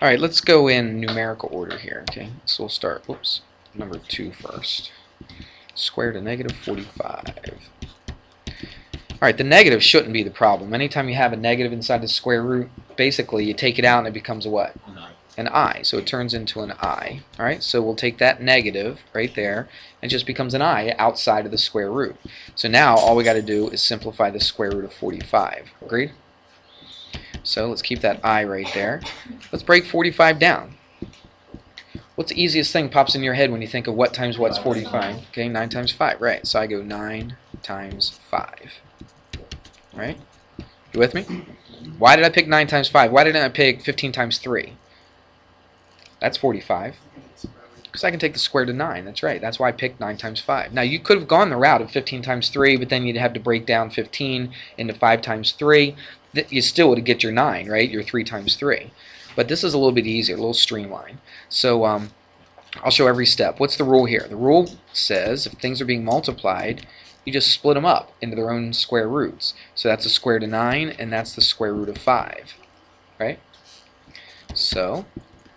Alright, let's go in numerical order here. Okay, so we'll start, number 2 first. Square root of negative 45. Alright, the negative shouldn't be the problem. Anytime you have a negative inside the square root, basically you take it out and it becomes a what? An I. So it turns into an I. Alright, so we'll take that negative right there and it just becomes an I outside of the square root. So now all we got to do is simplify the square root of 45. Agreed? So let's keep that I right there. Let's break 45 down. What's the easiest thing pops in your head when you think of what times what's 45? Okay, 9 times 5. Right, so I go 9 times 5. Right? You with me? Why did I pick 9 times 5? Why didn't I pick 15 times 3? That's 45. Because I can take the square root of 9. That's right. That's why I picked 9 times 5. Now, you could have gone the route of 15 times 3, but then you'd have to break down 15 into 5 times 3. You still would get your 9, right? Your 3 times 3. But this is a little bit easier, a little streamlined. So I'll show every step. What's the rule here? The rule says if things are being multiplied, you just split them up into their own square roots. So that's the square root of 9, and that's the square root of 5. Right? So,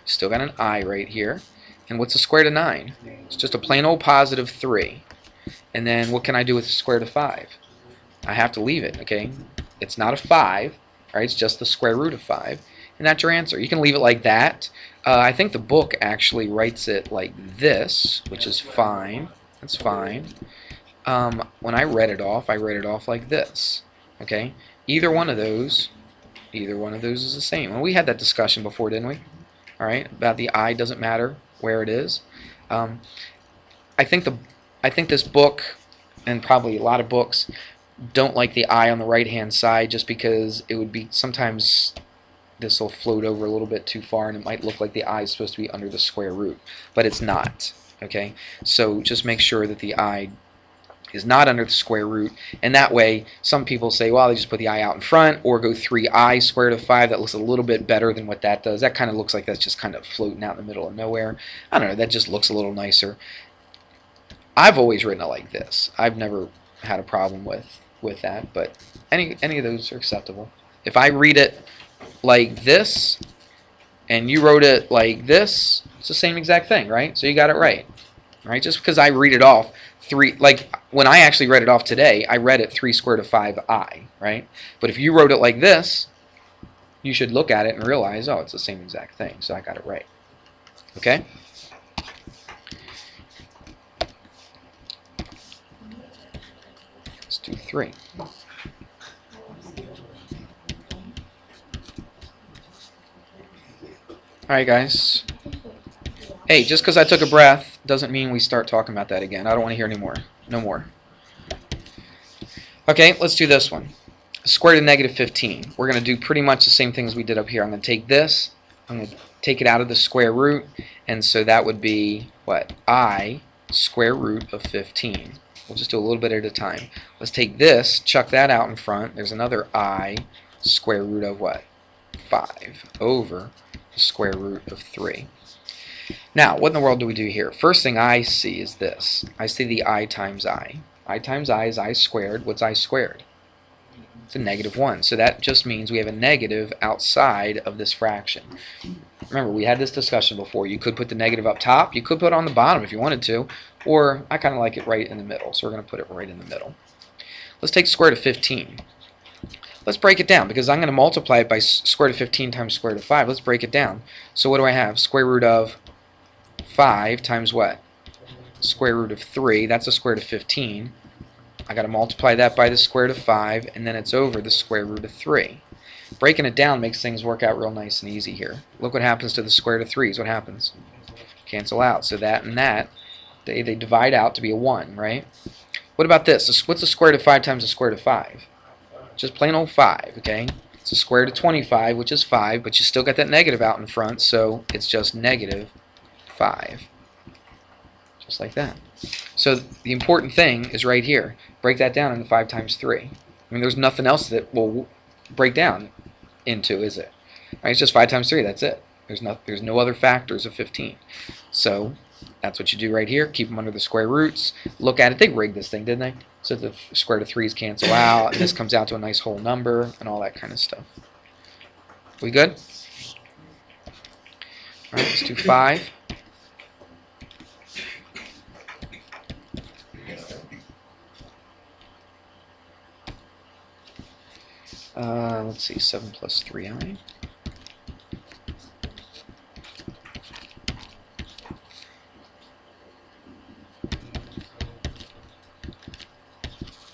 still got an I right here. And what's the square root of 9? It's just a plain old positive 3. And then what can I do with the square root of 5? I have to leave it, okay? It's not a 5, right? It's just the square root of 5. And that's your answer. You can leave it like that. I think the book actually writes it like this, which is fine. That's fine. When I read it off like this. Okay? Either one of those is the same. And we had that discussion before, didn't we? All right, about the I doesn't matter where it is. I think this book, and probably a lot of books, don't like the I on the right hand side just because it would be sometimes this will float over a little bit too far and it might look like the I is supposed to be under the square root, but it's not. Okay, so just make sure that the I is not under the square root, and that way some people say, well, they just put the I out in front, or go 3I square root of 5. That looks a little bit better than what that does. That kind of looks like that's just kind of floating out in the middle of nowhere. I don't know, that just looks a little nicer. I've always written it like this. I've never had a problem with that, but any of those are acceptable. If I read it like this and you wrote it like this, it's the same exact thing, right? So you got it right. Right? Just because I read it off like when I actually read it off today, I read it 3 square root of 5I, right? But if you wrote it like this, you should look at it and realize, oh, it's the same exact thing, so I got it right. Okay? Let's do 3. Alright, guys. Hey, just because I took a breath doesn't mean we start talking about that again. I don't want to hear any more. No more. Okay, let's do this one. Square root of negative 15. We're going to do pretty much the same thing as we did up here. I'm going to take this, I'm going to take it out of the square root, and so that would be, what? I square root of 15. We'll just do a little bit at a time. Let's take this, chuck that out in front. There's another I square root of what? 5 over the square root of 3. Now, what in the world do we do here? First thing I see is this. I see the I times I. I times I is I squared. What's I squared? It's a negative 1. So that just means we have a negative outside of this fraction. Remember, we had this discussion before. You could put the negative up top. You could put it on the bottom if you wanted to. Or I kind of like it right in the middle. So we're going to put it right in the middle. Let's take square root of 15. Let's break it down because I'm going to multiply it by square root of 15 times square root of 5. Let's break it down. So what do I have? Square root of 5 times what? Square root of 3. That's the square root of 15. I got to multiply that by the square root of 5, and then it's over the square root of 3. Breaking it down makes things work out real nice and easy here. Look what happens to the square root of 3's. What happens? Cancel out. So that and that, they divide out to be a 1, right? What about this? What's the square root of 5 times the square root of 5? Just plain old 5, okay? It's the square root of 25, which is 5, but you still got that negative out in front, so it's just negative 5. Just like that. So the important thing is right here. Break that down into 5 times 3. I mean, there's nothing else that will break down into, is it? Right, it's just 5 times 3. That's it. There's no other factors of 15. So that's what you do right here. Keep them under the square roots. Look at it. They rigged this thing, didn't they? So the square root of 3's cancel out, and this comes out to a nice whole number, and all that kind of stuff. We good? Alright, let's do 5. Let's see, 7 plus 3i.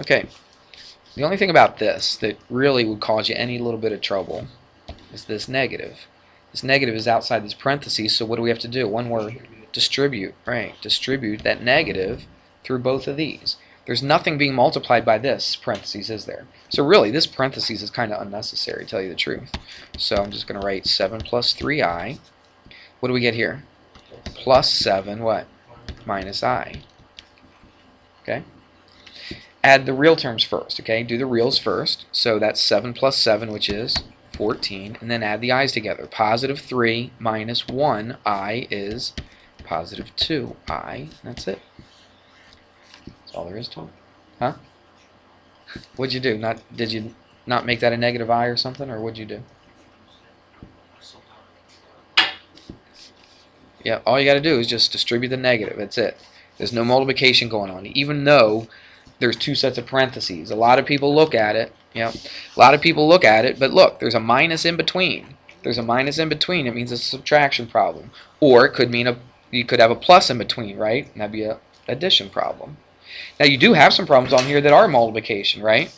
Okay, the only thing about this that really would cause you any little bit of trouble is this negative. This negative is outside these parentheses, so what do we have to do? One word, distribute, right? Distribute that negative through both of these. There's nothing being multiplied by this parentheses, is there? So really, this parentheses is kind of unnecessary, to tell you the truth. So I'm just going to write 7 plus 3i. What do we get here? Plus 7, what? Minus I. Okay? Add the real terms first, okay? Do the reals first. So that's 7 plus 7, which is 14, and then add the i's together. Positive 3 minus 1i is positive 2i. That's it. That's all there is to it. Huh? What'd you do? Did you not make that a negative I or something, or what'd you do? Yeah, all you got to do is just distribute the negative. That's it. There's no multiplication going on, even though there's two sets of parentheses. A lot of people look at it. A lot of people look at it, but look, there's a minus in between. There's a minus in between. It means it's a subtraction problem, or it could mean you could have a plus in between, right? And that'd be a addition problem. Now you do have some problems on here that are multiplication, right?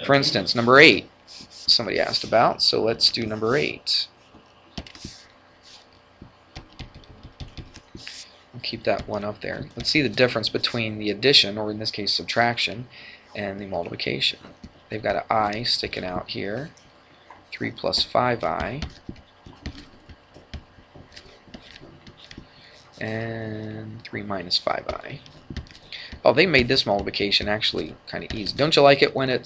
For instance, number 8. Somebody asked about, so let's do number 8. I'll keep that one up there. Let's see the difference between the addition, or in this case subtraction, and the multiplication. They've got an I sticking out here. 3 plus 5i. And 3 minus 5i. Oh, they made this multiplication actually kind of easy. Don't you like it when they're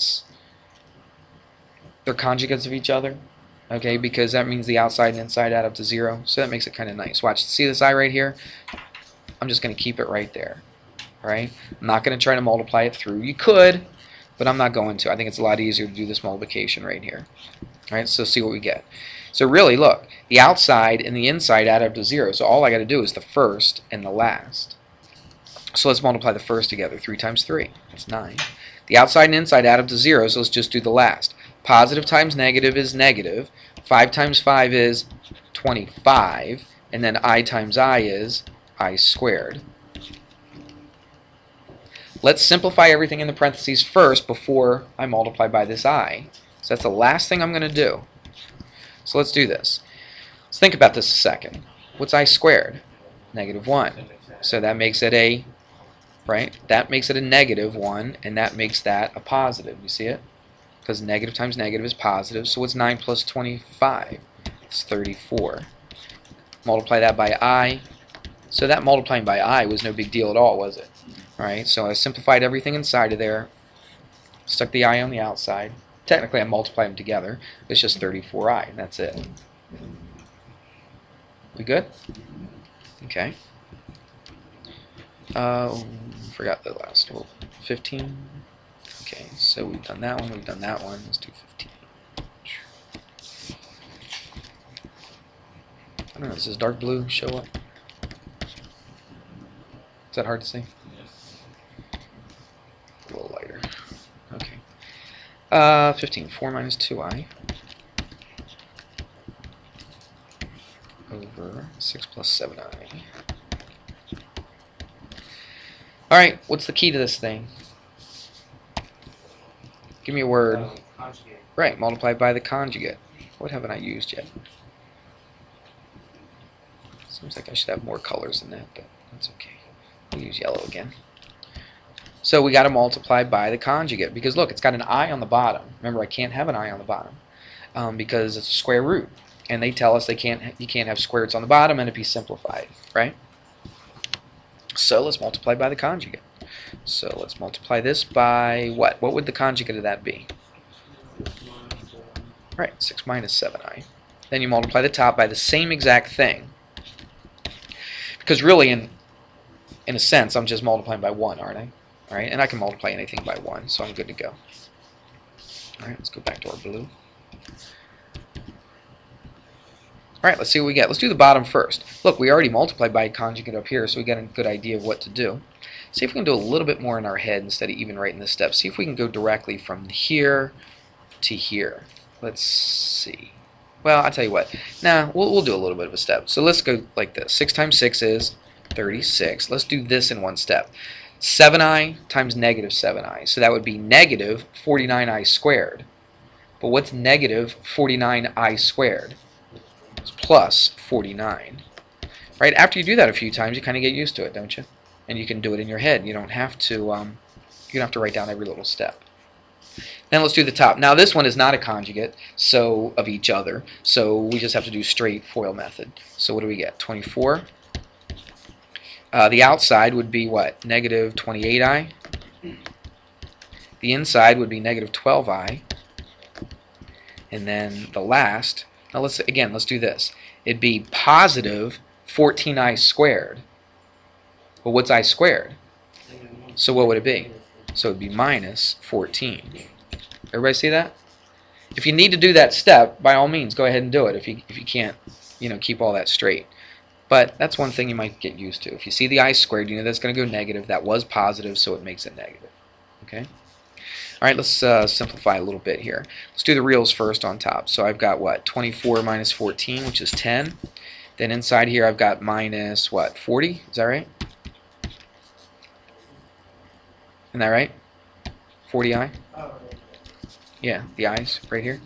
conjugates of each other? Okay, because that means the outside and inside add up to 0. So that makes it kind of nice. Watch, see this I right here? I'm just going to keep it right there. Right? I'm not going to try to multiply it through. You could, but I'm not going to. I think it's a lot easier to do this multiplication right here. Alright, so see what we get. So really, look, the outside and the inside add up to 0. So all I got to do is the first and the last. So let's multiply the first together. 3 times 3. That's 9. The outside and inside add up to 0, so let's just do the last. Positive times negative is negative. 5 times 5 is 25. And then I times I is I squared. Let's simplify everything in the parentheses first before I multiply by this I. So that's the last thing I'm going to do. So let's do this. Let's think about this a second. What's I squared? Negative 1. So that makes it a, right? That makes it a negative 1, and that makes that a positive. You see it? Because negative times negative is positive. So what's 9 plus 25? It's 34. Multiply that by I. So that multiplying by I was no big deal at all, was it? Alright, so I simplified everything inside of there. Stuck the I on the outside. Technically I multiplied them together. It's just 34i, and that's it. We good? Okay. Forgot the last one. 15. Okay, so we've done that one, we've done that one. Let's do 15. I don't know, does this dark blue show up? Is that hard to see? A little lighter. Okay. 15. 4 minus 2i over 6 plus 7i. Alright, what's the key to this thing? Give me a word. Conjugate. Right, multiplied by the conjugate. What haven't I used yet? Seems like I should have more colors than that, but that's okay. We'll use yellow again. So we got to multiply by the conjugate, because look, it's got an I on the bottom. Remember, I can't have an I on the bottom because it's a square root, and they tell us you can't have square roots on the bottom and it be simplified, right? So let's multiply by the conjugate. So let's multiply this by what? What would the conjugate of that be? Right, 6 minus 7i. Then you multiply the top by the same exact thing. Because really, in a sense, I'm just multiplying by 1, aren't I? Alright, and I can multiply anything by 1, so I'm good to go. Alright, let's go back to our blue. Alright, let's see what we get. Let's do the bottom first. Look, we already multiplied by a conjugate up here, so we got a good idea of what to do. See if we can do a little bit more in our head instead of even writing this step. See if we can go directly from here to here. Let's see. Well, I'll tell you what. Nah, we'll do a little bit of a step. So let's go like this. 6 times 6 is 36. Let's do this in one step. 7i times negative 7i. So that would be negative 49i squared. But what's negative 49i squared? It's plus 49. Right? After you do that a few times, you kind of get used to it, don't you? And you can do it in your head. You don't have to. You don't have to write down every little step. Then let's do the top. Now this one is not a conjugate so of each other, so we just have to do straight FOIL method. So what do we get? 24. The outside would be what? Negative 28i. The inside would be negative 12i. And then the last, now let's do this. It'd be positive 14i squared. Well, what's I squared? So what would it be? So it would be minus 14. Everybody see that? If you need to do that step, by all means, go ahead and do it. If you can't, keep all that straight. But that's one thing you might get used to. If you see the I squared, you know that's going to go negative. That was positive, so it makes it negative. Okay. All right, let's simplify a little bit here. Let's do the reals first on top. So I've got what? 24 minus 14, which is 10. Then inside here I've got minus what? 40? Is that right? Isn't that right? 40i? Yeah, the i's right here.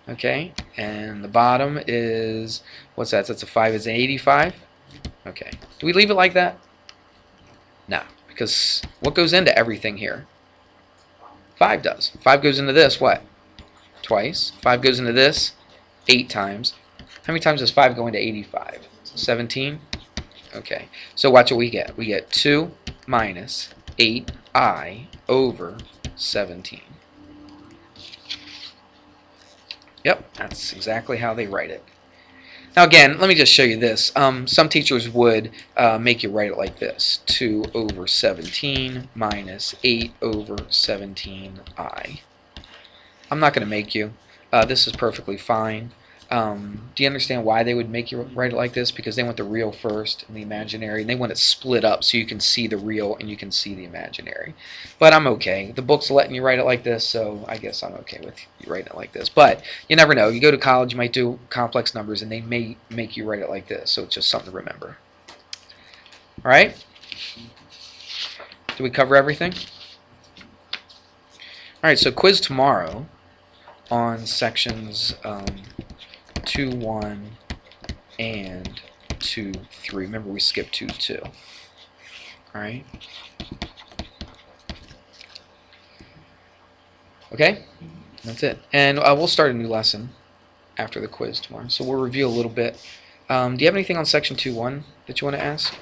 Okay, and the bottom is, what's that? That's a 5. Is an 85? Okay. Do we leave it like that? No, because what goes into everything here? 5 does. 5 goes into this, what? Twice. 5 goes into this 8 times. How many times does 5 go into 85? 17? Okay. So watch what we get. We get 2 minus 8i over 17. Yep, that's exactly how they write it. Now again, let me just show you this. Some teachers would make you write it like this. 2 over 17 minus 8 over 17i. I'm not going to make you. This is perfectly fine. Do you understand why they would make you write it like this? Because they want the real first and the imaginary, and they want it split up so you can see the real and you can see the imaginary. But I'm okay. The book's letting you write it like this, so I guess I'm okay with you writing it like this. But you never know. You go to college, you might do complex numbers, and they may make you write it like this, so it's just something to remember. All right? Did we cover everything? All right, so quiz tomorrow on sections 2.1 and 2.3. Remember, we skipped 2.2. All right. Okay, that's it. And we'll start a new lesson after the quiz tomorrow. So we'll review a little bit. Do you have anything on section 2.1 that you want to ask?